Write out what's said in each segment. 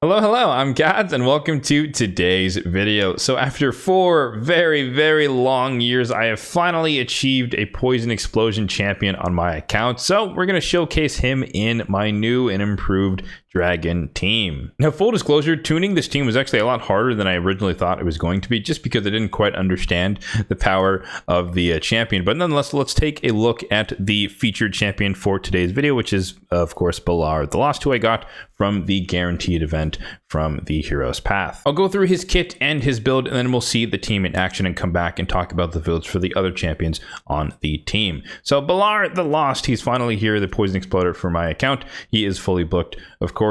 Hello, I'm Kads, and welcome to today's video. So after 4 very long years, I have finally achieved a Poison Explosion champion on my account. So we're going to showcase him in my new and improved Dragon team. Now, full disclosure, tuning this team was actually a lot harder than I originally thought it was going to be, just because I didn't quite understand the power of the champion. But nonetheless, let's take a look at the featured champion for today's video, which is, of course, Ballard, the last 2 I got from the guaranteed event from the Hero's Path. I'll go through his kit and his build, and then we'll see the team in action and come back and talk about the builds for the other champions on the team. So Ballard the Lost, he's finally here, the Poison Exploder for my account. He is fully booked, of course,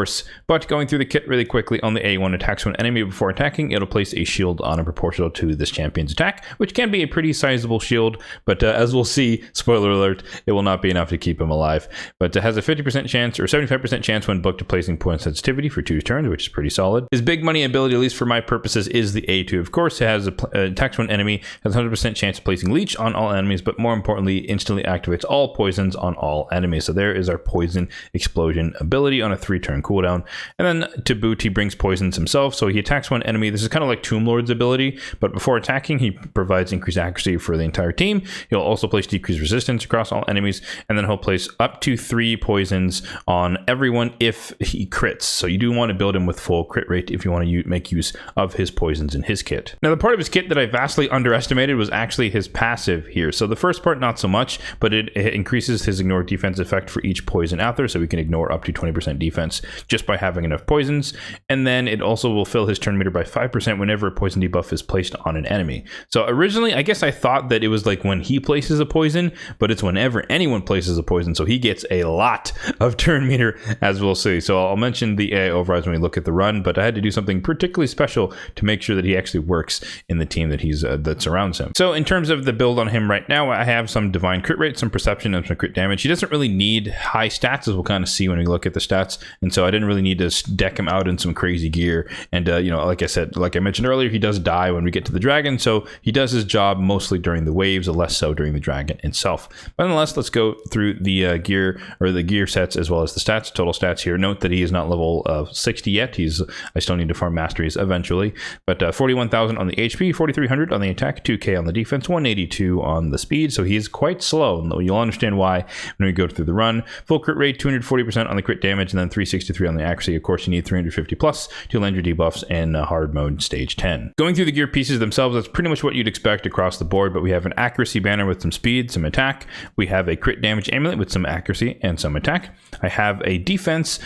but going through the kit really quickly, on the A1 attacks when enemy before attacking, it'll place a shield on a proportional to this champion's attack, which can be a pretty sizable shield, but as we'll see, spoiler alert, it will not be enough to keep him alive. But it has a 50% chance or 75% chance when booked to placing point sensitivity for 2 turns, which is pretty solid. His big money ability, at least for my purposes, is the A2. Of course, it has attacks when enemy, has 100% chance of placing leech on all enemies, but more importantly, instantly activates all poisons on all enemies. So there is our Poison Explosion ability on a 3-turn cooldown. And then to boot, he brings poisons himself. So he attacks one enemy. This is kind of like Tomb Lord's ability, but before attacking, he provides increased accuracy for the entire team. He'll also place decreased resistance across all enemies, and then he'll place up to 3 poisons on everyone if he crits. So you do want to build him with full crit rate if you want to make use of his poisons in his kit. Now, the part of his kit that I vastly underestimated was actually his passive here. So the first part, not so much, but it increases his ignore defense effect for each poison out there, so we can ignore up to 20% defense just by having enough poisons. And then it also will fill his turn meter by 5% whenever a poison debuff is placed on an enemy. So originally, I guess I thought that it was like when he places a poison, but it's whenever anyone places a poison, so he gets a lot of turn meter, as we'll see. So I'll mention the AI overrides when we look at the run, but I had to do something particularly special to make sure that he actually works in the team that that surrounds him. So in terms of the build on him right now, I have some divine crit rate, some perception, and some crit damage. He doesn't really need high stats, as we'll kind of see when we look at the stats, and so I didn't really need to deck him out in some crazy gear. And you know, like I mentioned earlier, he does die when we get to the dragon, so he does his job mostly during the waves, less so during the dragon itself. But nonetheless, let's go through the gear, or the gear sets, as well as the stats, total stats here. Note that he is not level 60 yet. I still need to farm masteries eventually, but 41,000 on the HP, 4,300 on the attack, 2k on the defense, 182 on the speed, so he's quite slow. You'll understand why when we go through the run. Full crit rate, 240% on the crit damage, and then 363 on the accuracy. Of course, you need 350 plus to land your debuffs in hard mode stage 10. Going through the gear pieces themselves, that's pretty much what you'd expect across the board, but we have an accuracy banner with some speed, some attack. We have a crit damage amulet with some accuracy and some attack. I have a defense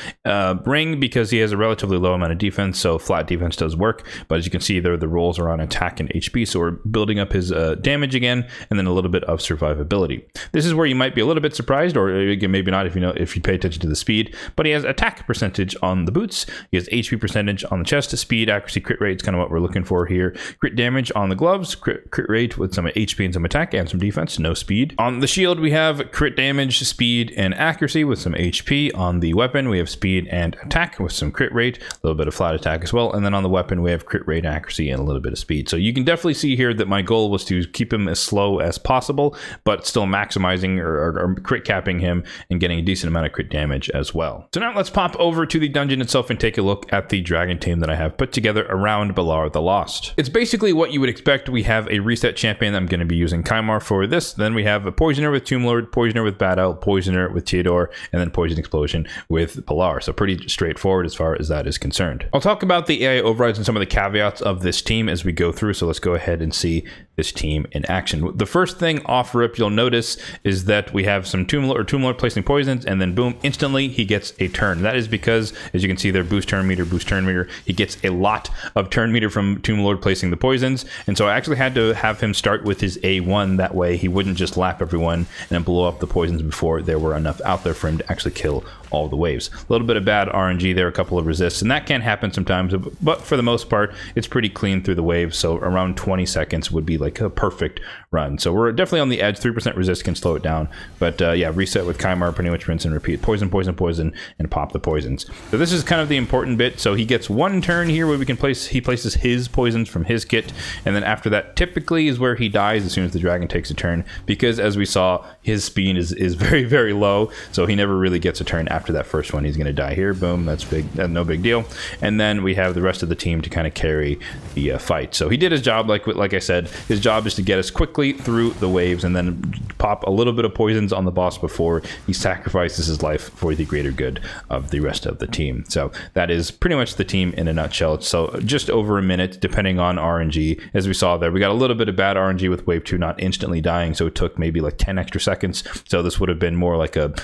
ring because he has a relatively low amount of defense, so flat defense does work, but as you can see there, the rolls are on attack and HP, so we're building up his damage again, and then a little bit of survivability. This is where you might be a little bit surprised, or maybe not if you pay attention to the speed, but he has attack percentage on the boots, he has HP percentage on the chest, speed, accuracy, crit rate is kind of what we're looking for here, crit damage on the gloves, crit rate with some HP and some attack and some defense, no speed. On the shield, we have crit damage, speed, and accuracy with some HP. On the weapon, we have speed and attack with some crit rate, a little bit of flat attack as well, and then on the weapon, we have crit rate, accuracy, and a little bit of speed. So you can definitely see here that my goal was to keep him as slow as possible, but still maximizing or crit capping him and getting a decent amount of crit damage as well. So now let's pop over to the dungeon itself and take a look at the dragon team that I have put together around Ballard the Lost. It's basically what you would expect. We have a reset champion. I'm going to be using Kymar for this. Then we have a poisoner with Tomb Lord, poisoner with Bad Owl, poisoner with Theodore, and then Poison Explosion with Ballard. So pretty straightforward as far as that is concerned. I'll talk about the AI overrides and some of the caveats of this team as we go through. So let's go ahead and see this team in action. The first thing off rip you'll notice is that we have some Tomb Lord placing poisons, and then boom, instantly he gets a turn. That is because, as you can see there, boost turn meter, he gets a lot of turn meter from Tomb Lord placing the poisons, and so I actually had to have him start with his A1, that way he wouldn't just lap everyone and then blow up the poisons before there were enough out there for him to actually kill all the waves. A little bit of bad RNG there, a couple of resists, and that can happen sometimes, but for the most part, it's pretty clean through the waves, so around 20 seconds would be like a perfect run. So we're definitely on the edge. 3% resist can slow it down, but yeah, reset with Kymar, pretty much rinse and repeat. Poison, poison, poison, and pop the poisons. So this is kind of the important bit. So he gets one turn here where he places his poisons from his kit, and then after that typically is where he dies as soon as the dragon takes a turn, because as we saw, his speed is very low, so he never really gets a turn after that first one. He's going to die here. Boom, that's big. That's no big deal. and then we have the rest of the team to kind of carry the fight. So he did his job. Like I said, his job is to get us quickly through the waves and then pop a little bit of poisons on the boss before he sacrifices his life for the greater good of the rest of the team. So that is pretty much the team in a nutshell. So just over a minute, depending on RNG. As we saw there, we got a little bit of bad RNG with wave 2 not instantly dying, so it took maybe like 10 extra seconds. So this would have been more like a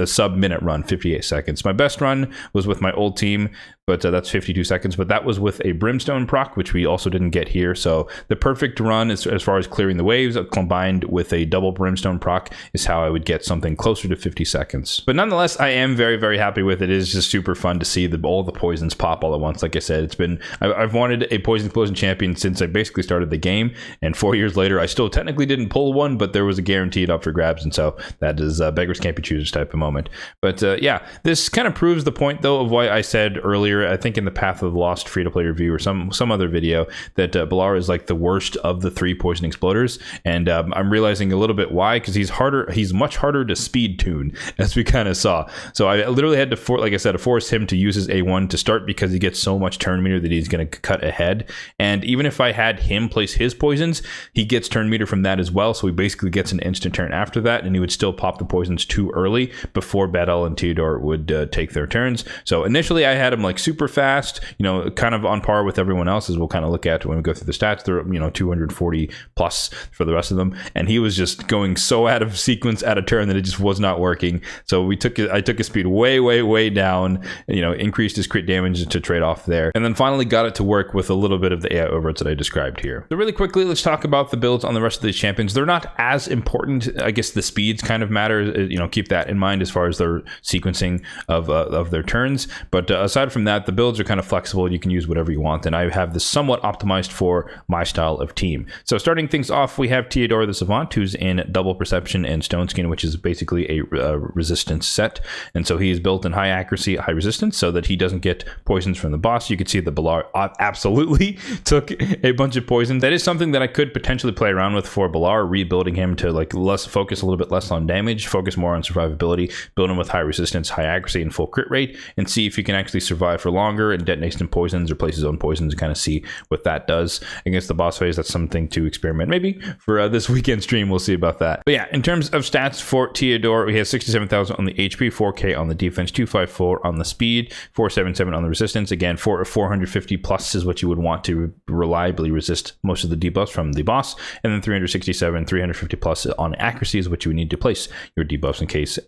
sub-minute run, 58 seconds. My best run was with my old team, but that's 52 seconds. But that was with a Brimstone proc, which we also didn't get here. So the perfect run as far as clearing the waves combined with a double Brimstone proc is how I would get something closer to 50 seconds. But nonetheless, I am very, very happy with it. It is just super fun to see all the poisons pop all at once. Like I said, I've wanted a Poison Explosion champion since I basically started the game. And 4 years later, I still technically didn't pull one, but there was a guaranteed up for grabs. And so that is beggars can't be choosers type of moment. But yeah, this kind of proves the point though of why I said earlier, I think in the Path of the Lost free-to-play review or some other video, that Balar is like the worst of the 3 poison exploders. And I'm realizing a little bit why, because he's much harder to speed tune, as we kind of saw. So I literally had to force him to use his A1 to start, because he gets so much turn meter that he's going to cut ahead. And even if I had him place his poisons, he gets turn meter from that as well. So he basically gets an instant turn after that, and he would still pop the poisons too early before Battle and Theodore would take their turns. So initially I had him like super fast, kind of on par with everyone else, as we'll kind of look at when we go through the stats. They're 240 plus for the rest of them, and he was just going so out of sequence at a turn that it just was not working. So I took his speed way down, increased his crit damage to trade off there, and then finally got it to work with a little bit of the AI overrides that I described here. So really quickly, let's talk about the builds on the rest of these champions. They're not as important. I guess the speeds kind of matter. Keep that in mind as far as their sequencing of their turns. But aside from that, the builds are kind of flexible. You can use whatever you want, and I have this somewhat optimized for my style of team. So starting things off, we have Theodore the Savant, who's in double perception and stone skin, which is basically a resistance set. And so he is built in high accuracy, high resistance, so that he doesn't get poisons from the boss. You can see that Balar absolutely took a bunch of poison. That is something that I could potentially play around with for Balar, rebuilding him to focus a little bit less on damage, focus more on survivability, build him with high resistance, high accuracy, and full crit rate, and see if he can actually survive for longer and detonate some poisons or place his own poisons and kind of see what that does against the boss phase. That's something to experiment maybe for this weekend stream. We'll see about that. But yeah, in terms of stats for Theodore, we have 67,000 on the HP, 4k on the defense, 254 on the speed, 477 on the resistance. Again, 450 plus is what you would want to reliably resist most of the debuffs from the boss, and then 367, 350 plus on accuracy is what you would need to place your debuffs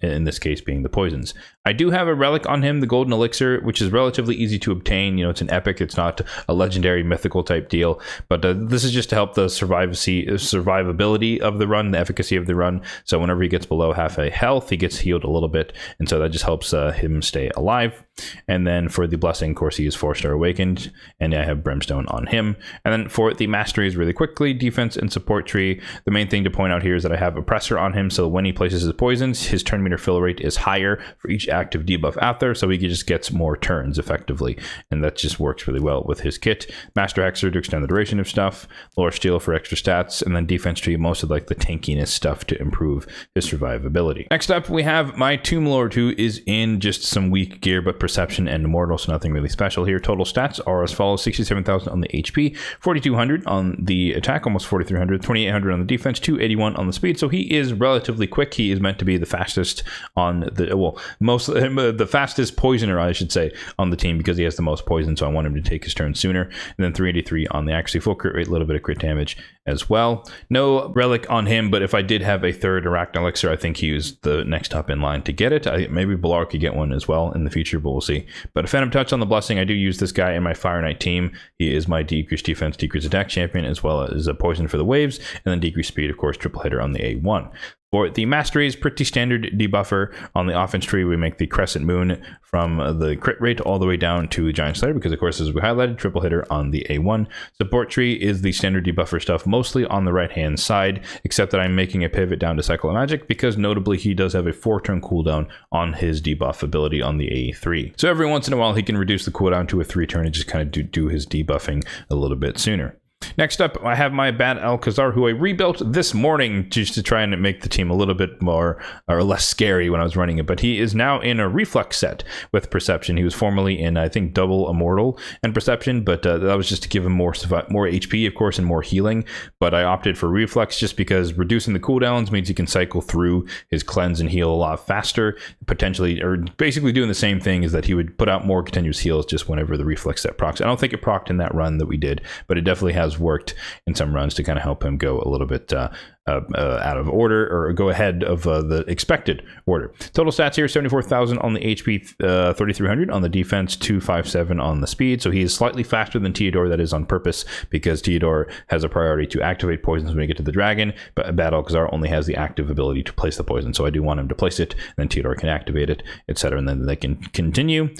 in this case being the poisons. I do have a relic on him, the Golden Elixir, which is relatively easy to obtain. It's an epic. It's not a legendary mythical type deal, but this is just to help the survivability of the run, the efficacy of the run. So whenever he gets below half a health, he gets healed a little bit, and so that just helps him stay alive. And then for the blessing, of course, he is 4-star awakened, and I have Brimstone on him. And then for the masteries, really quickly, defense and support tree, the main thing to point out here is that I have oppressor on him, so when he places his poisons, his turn meter fill rate is higher for each active debuff out there, so he just gets more turns effectively, and that just works really well with his kit. Master Hexer to extend the duration of stuff, Lore Steel for extra stats, and then defense tree, most of the tankiness stuff to improve his survivability. Next up, we have my Tomb Lord, who is in just some weak gear, but perception and immortal, so nothing really special here. Total stats are as follows: 67,000 on the HP, 4,200 on the attack, almost 4,300, 2,800 on the defense, 281 on the speed. So he is relatively quick. He is meant to be the fastest on the fastest poisoner, I should say, on the team, because he has the most poison. So I want him to take his turn sooner. And then 383 on the accuracy, full crit rate, a little bit of crit damage as well. No relic on him, but if I did have a third Arachne Elixir, I think he was the next up in line to get it. Maybe Balar could get one as well in the future, but we'll see. But a Phantom Touch on the blessing, I do use this guy in my Fire Knight team. He is my decreased defense, decreased attack champion, as well as a poison for the waves, and then decreased speed, of course, triple hitter on the A1. For the masteries, pretty standard debuffer. On the offense tree, we make the Crescent Moon from the crit rate all the way down to the Giant Slayer, because of course, as we highlighted, triple hitter on the A1. Support tree is the standard debuffer stuff, mostly on the right-hand side, except that I'm making a pivot down to Cycle of Magic, because notably, he does have a 4-turn cooldown on his debuff ability on the A3. So every once in a while, he can reduce the cooldown to a 3-turn and just kind of do his debuffing a little bit sooner. Next up, I have my Bad Alcazar, who I rebuilt this morning just to try and make the team a little bit more or less scary when I was running it. But he is now in a reflex set with Perception. He was formerly in, I think, double Immortal and Perception, but that was just to give him more HP, of course, and more healing. But I opted for reflex just because reducing the cooldowns means he can cycle through his cleanse and heal a lot faster, potentially, or basically doing the same thing is that he would put out more continuous heals just whenever the reflex set procs. I don't think it procced in that run that we did, but it definitely has worked in some runs to kind of help him go a little bit out of order, or go ahead of the expected order. Total stats here: 74,000 on the HP, 3,300 on the defense, 257 on the speed. So he is slightly faster than Teodor. That is on purpose because Teodor has a priority to activate poisons when we get to the dragon, but Bad Alcazar only has the active ability to place the poison. So I do want him to place it, and then Teodor can activate it, etc., and then they can continue.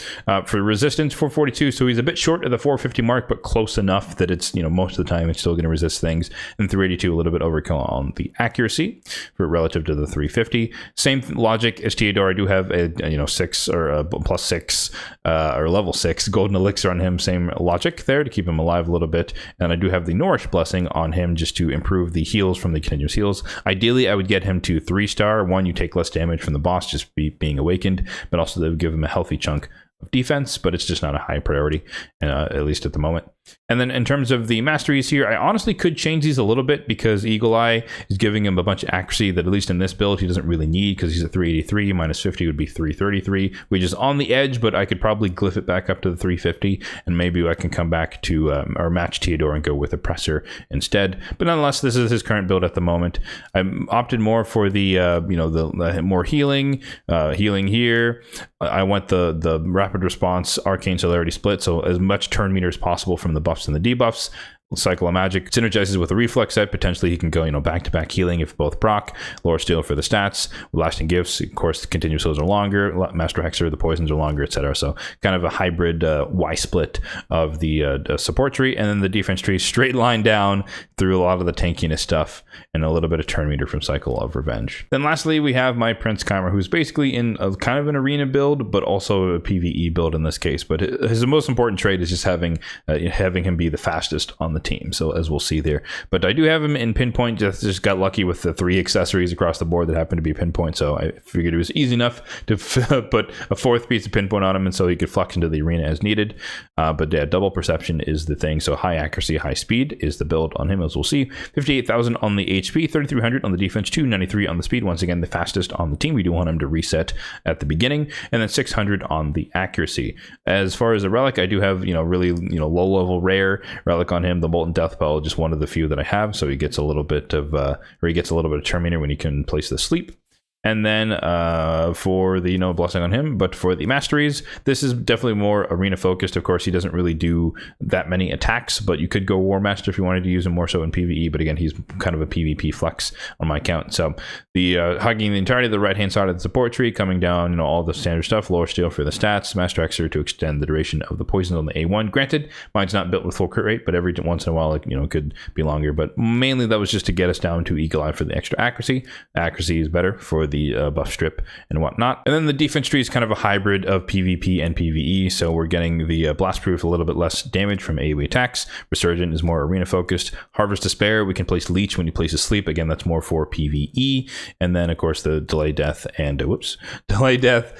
For resistance, 442. So he's a bit short of the 450 mark, but close enough that it's, most of the time it's still going to resist things. And 382, a little bit overkill on the accuracy for relative to the 350. Same logic as Teodor. I do have a 6 or a +6 or level 6 golden elixir on him. Same logic there to keep him alive a little bit. And I do have the Nourish blessing on him just to improve the heals from the continuous heals. Ideally, I would get him to 3-star. One, you take less damage from the boss just being awakened, but also they would give him a healthy chunk of defense, but it's just not a high priority, at least at the moment. And then in terms of the masteries here, I honestly could change these a little bit because Eagle Eye is giving him a bunch of accuracy that, at least in this build, he doesn't really need because he's at 383, minus 50 would be 333, which is on the edge, but I could probably glyph it back up to the 350, and maybe I can come back to or match Teodor and go with Oppressor instead. But nonetheless, this is his current build at the moment. I opted more for the the more healing here. I want the rapid response arcane celerity split, so as much turn meter as possible from the buffs and the debuffs. Cycle of Magic synergizes with a reflex set. Potentially he can go back-to-back healing if both proc. Lower Steel for the stats. Lasting Gifts, of course, the continuous heals are longer. Master Hexer, the poisons are longer, etc. So kind of a hybrid Y split of the support tree, and then the defense tree straight line down through a lot of the tankiness stuff and a little bit of turn meter from Cycle of Revenge. Then lastly, we have my Prince Chimer, who's basically in a kind of an arena build, but also a PvE build in this case. But his most important trait is just having him be the fastest on the team, so as we'll see there. But I do have him in pinpoint. Just got lucky with the 3 accessories across the board that happen to be pinpoint, so I figured it was easy enough to put a 4th piece of pinpoint on him, and so he could flex into the arena as needed. But yeah, double perception is the thing, so high accuracy, high speed is the build on him, as we'll see. 58,000 on the HP, 3,300 on the defense, 293 on the speed. Once again, the fastest on the team. We do want him to reset at the beginning, and then 600 on the accuracy. As far as the relic, I do have really low level rare relic on him. The Molten Death Bell, just one of the few that I have, so he gets a little bit of Terminator when he can place the sleep. And then for the blessing on him, but for the masteries, this is definitely more arena focused. Of course, he doesn't really do that many attacks, but you could go War Master if you wanted to use him more so in PvE. But again, he's kind of a PvP flex on my account. So the hugging the entirety of the right hand side of the support tree, coming down, all the standard stuff. Lower Steel for the stats, Master Hexer to extend the duration of the poison on the A1. Granted, mine's not built with full crit rate, but every once in a while, it could be longer. But mainly that was just to get us down to Eagle Eye for the extra accuracy. Accuracy is better for the buff strip and whatnot. And then the defense tree is kind of a hybrid of PvP and PvE, so we're getting the blast proof, a little bit less damage from AoE attacks. Resurgent is more arena focused. Harvest Despair, we can place Leech when he places Sleep. Again, that's more for PvE. And then of course the Delay Death and the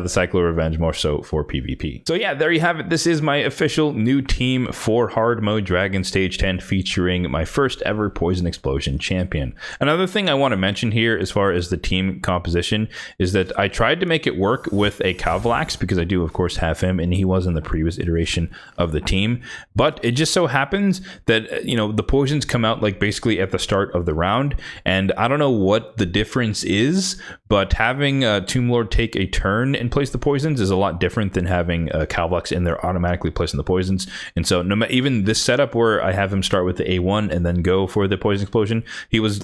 Cycle of Revenge more so for PvP. So yeah, there you have it. This is my official new team for hard mode Dragon Stage 10, featuring my first ever Poison Explosion champion. Another thing I want to mention here as far as the team composition is that I tried to make it work with a Calvalax, because I do of course have him, and he was in the previous iteration of the team, but it just so happens that the poisons come out basically at the start of the round, and I don't know what the difference is, but having Tomb Lord take a turn and place the poisons is a lot different than having Calvalax in there automatically placing the poisons. And so even this setup where I have him start with the A1 and then go for the Poison Explosion, he was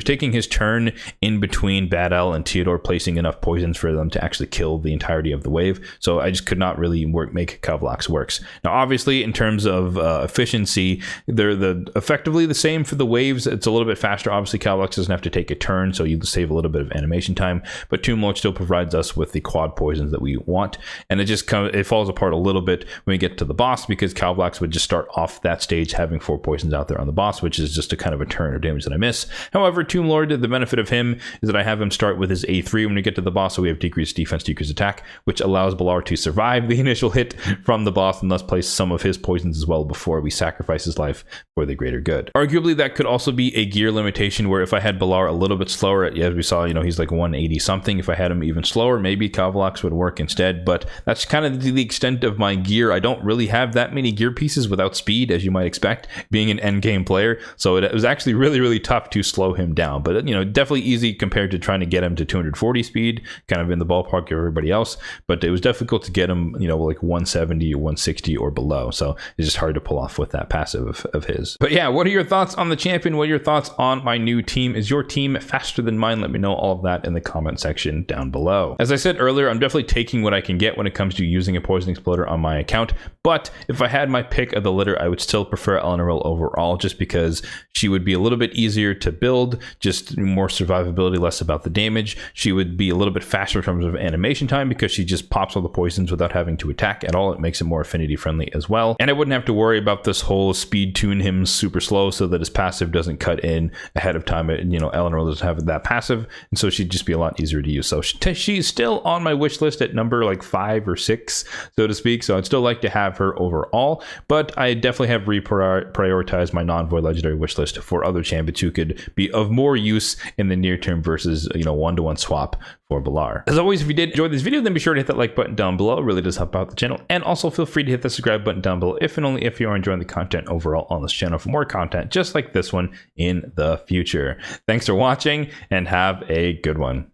taking his turn in between between Bad Al and Theodore placing enough poisons for them to actually kill the entirety of the wave. So I just could not really make Kavlax works. Now, obviously, in terms of efficiency, they're effectively the same for the waves. It's a little bit faster. Obviously, Kavlax doesn't have to take a turn, so you save a little bit of animation time. But Tomb Lord still provides us with the quad poisons that we want, and it falls apart a little bit when we get to the boss, because Kavlax would just start off that stage having 4 poisons out there on the boss, which is just a kind of a turn of damage that I miss. However, Tomb Lord, the benefit of him is that I have him start with his A3 when we get to the boss, so we have decreased defense, decreased attack, which allows Balar to survive the initial hit from the boss and thus place some of his poisons as well before we sacrifice his life for the greater good. Arguably, that could also be a gear limitation, where if I had Balar a little bit slower, as we saw, he's like 180 something. If I had him even slower, maybe Kavlax would work instead, but that's kind of the extent of my gear. I don't really have that many gear pieces without speed, as you might expect, being an endgame player, so it was actually really, really tough to slow him down, but definitely easy compared to trying to get him to 240 speed, kind of in the ballpark of everybody else, but it was difficult to get him, like 170 or 160 or below, so it's just hard to pull off with that passive of his. But yeah, what are your thoughts on the champion? What are your thoughts on my new team? Is your team faster than mine? Let me know all of that in the comment section down below. As I said earlier, I'm definitely taking what I can get when it comes to using a poison exploder on my account, but if I had my pick of the litter, I would still prefer Elenaril overall, just because she would be a little bit easier to build, just more survivability, less about the damage. She would be a little bit faster in terms of animation time, because she just pops all the poisons without having to attack at all. It makes it more affinity friendly as well, and I wouldn't have to worry about this whole speed tune him super slow so that his passive doesn't cut in ahead of time. Elenaril doesn't have that passive, and so she'd just be a lot easier to use. So she's still on my wish list at number like 5 or 6, so to speak, so I'd still like to have her overall, but I definitely have prioritized my non-void legendary wish list for other champions who could be of more use in the near term versus one-to-one swap for Balar. As always, if you did enjoy this video, then be sure to hit that like button down below. It really does help out the channel, and also feel free to hit the subscribe button down below if and only if you are enjoying the content overall on this channel for more content just like this one in the future. Thanks for watching, and have a good one.